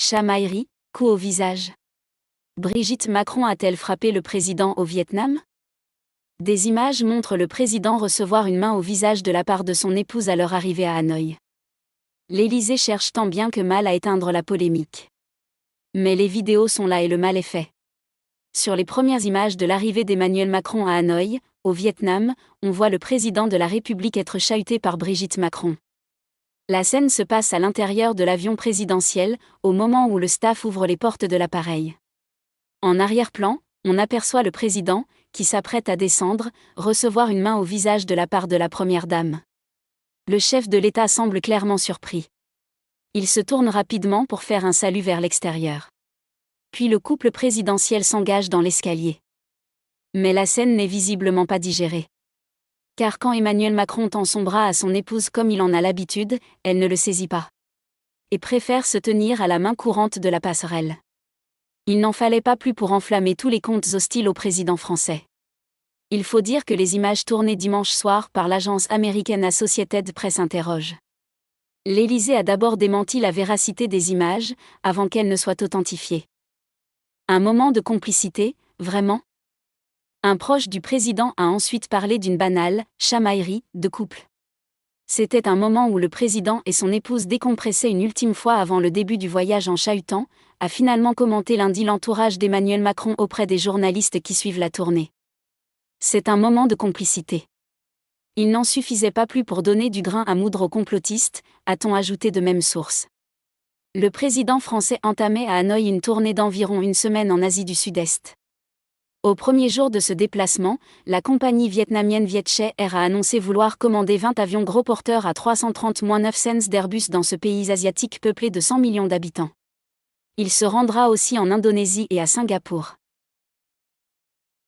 Chamaillerie, coup au visage. Brigitte Macron a-t-elle frappé le président au Vietnam? Des images montrent le président recevoir une main au visage de la part de son épouse à leur arrivée à Hanoï. L'Élysée cherche tant bien que mal à éteindre la polémique. Mais les vidéos sont là et le mal est fait. Sur les premières images de l'arrivée d'Emmanuel Macron à Hanoï, au Vietnam, on voit le président de la République être chahuté par Brigitte Macron. La scène se passe à l'intérieur de l'avion présidentiel, au moment où le staff ouvre les portes de l'appareil. En arrière-plan, on aperçoit le président, qui s'apprête à descendre, recevoir une main au visage de la part de la première dame. Le chef de l'État semble clairement surpris. Il se tourne rapidement pour faire un salut vers l'extérieur. Puis le couple présidentiel s'engage dans l'escalier. Mais la scène n'est visiblement pas digérée. Car quand Emmanuel Macron tend son bras à son épouse comme il en a l'habitude, elle ne le saisit pas. Et préfère se tenir à la main courante de la passerelle. Il n'en fallait pas plus pour enflammer tous les comptes hostiles au président français. Il faut dire que les images tournées dimanche soir par l'agence américaine Associated Press interrogent. L'Élysée a d'abord démenti la véracité des images, avant qu'elles ne soient authentifiées. Un moment de complicité, vraiment? Un proche du président a ensuite parlé d'une banale chamaillerie de couple. C'était un moment où le président et son épouse décompressaient une ultime fois avant le début du voyage en chahutant, a finalement commenté lundi l'entourage d'Emmanuel Macron auprès des journalistes qui suivent la tournée. C'est un moment de complicité. Il n'en suffisait pas plus pour donner du grain à moudre aux complotistes, a-t-on ajouté de même source. Le président français entamait à Hanoï une tournée d'environ une semaine en Asie du Sud-Est. Au premier jour de ce déplacement, la compagnie vietnamienne Vietjet Air a annoncé vouloir commander 20 avions gros porteurs à 330-9 cents d'Airbus dans ce pays asiatique peuplé de 100 millions d'habitants. Il se rendra aussi en Indonésie et à Singapour.